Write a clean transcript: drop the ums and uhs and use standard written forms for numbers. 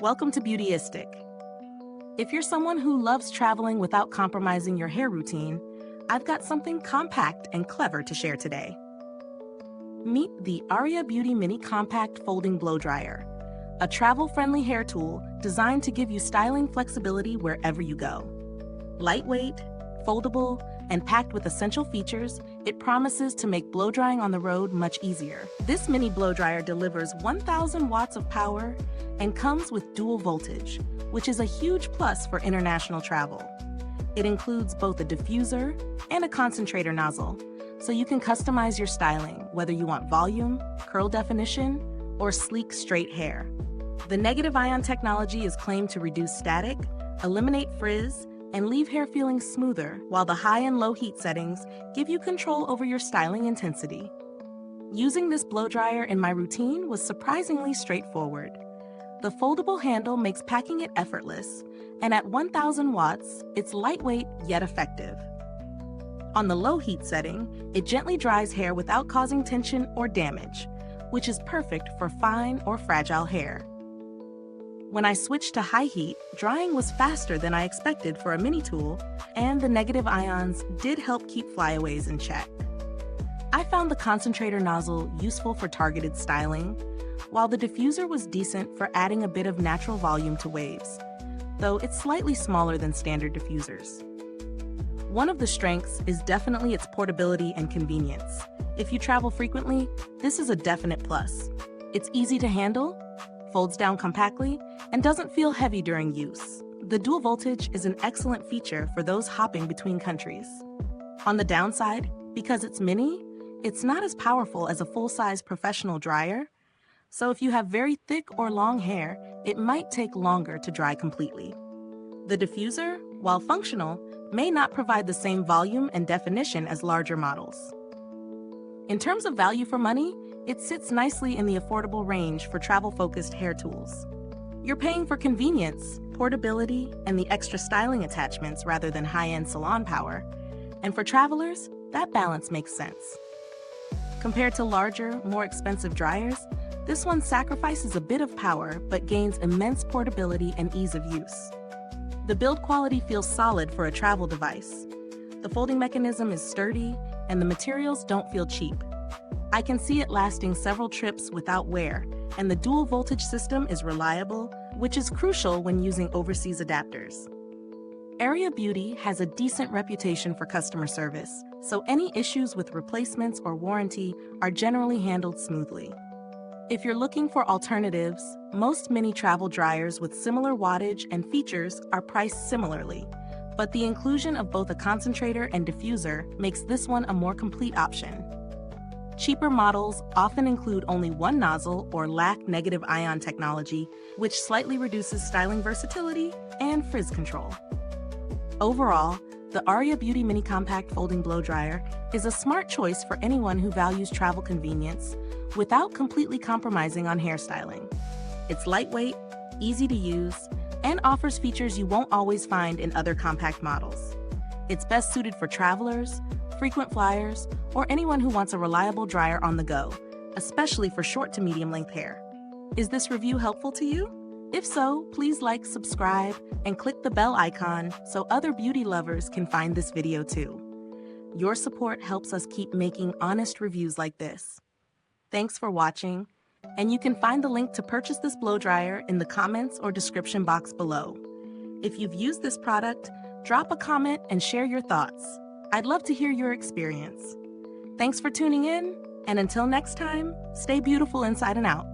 Welcome to Beautyistic. If you're someone who loves traveling without compromising your hair routine, I've got something compact and clever to share today. Meet the Aria Beauty Mini Compact Folding Blowdryer, a travel-friendly hair tool designed to give you styling flexibility wherever you go. Lightweight, foldable, and packed with essential features, it promises to make blow-drying on the road much easier. This mini blow-dryer delivers 1,000 watts of power and comes with dual voltage, which is a huge plus for international travel. It includes both a diffuser and a concentrator nozzle, so you can customize your styling, whether you want volume, curl definition, or sleek, straight hair. The negative ion technology is claimed to reduce static, eliminate frizz, and leave hair feeling smoother, while the high and low heat settings give you control over your styling intensity. Using this blow dryer in my routine was surprisingly straightforward. The foldable handle makes packing it effortless, and at 1,000 watts, it's lightweight yet effective. On the low heat setting, it gently dries hair without causing tension or damage, which is perfect for fine or fragile hair. When I switched to high heat, drying was faster than I expected for a mini tool, and the negative ions did help keep flyaways in check. I found the concentrator nozzle useful for targeted styling, while the diffuser was decent for adding a bit of natural volume to waves, though it's slightly smaller than standard diffusers. One of the strengths is definitely its portability and convenience. If you travel frequently, this is a definite plus. It's easy to handle, folds down compactly, and doesn't feel heavy during use. The dual voltage is an excellent feature for those hopping between countries. On the downside, because it's mini, it's not as powerful as a full-size professional dryer, so if you have very thick or long hair, it might take longer to dry completely. The diffuser, while functional, may not provide the same volume and definition as larger models. In terms of value for money, it sits nicely in the affordable range for travel-focused hair tools. You're paying for convenience, portability, and the extra styling attachments rather than high-end salon power, and for travelers, that balance makes sense. Compared to larger, more expensive dryers, this one sacrifices a bit of power but gains immense portability and ease of use. The build quality feels solid for a travel device. The folding mechanism is sturdy, and the materials don't feel cheap. I can see it lasting several trips without wear, and the dual voltage system is reliable, which is crucial when using overseas adapters. Aria Beauty has a decent reputation for customer service, so any issues with replacements or warranty are generally handled smoothly. If you're looking for alternatives, most mini travel dryers with similar wattage and features are priced similarly, but the inclusion of both a concentrator and diffuser makes this one a more complete option. Cheaper models often include only one nozzle or lack negative ion technology, which slightly reduces styling versatility and frizz control. Overall, the Aria Beauty Mini Compact Folding Blow Dryer is a smart choice for anyone who values travel convenience without completely compromising on hairstyling. It's lightweight, easy to use, and offers features you won't always find in other compact models. It's best suited for travelers, frequent flyers, or anyone who wants a reliable dryer on the go, especially for short to medium length hair. Is this review helpful to you? If so, please like, subscribe, and click the bell icon so other beauty lovers can find this video too. Your support helps us keep making honest reviews like this. Thanks for watching, and you can find the link to purchase this blow dryer in the comments or description box below. If you've used this product, drop a comment and share your thoughts. I'd love to hear your experience. Thanks for tuning in, and until next time, stay beautiful inside and out.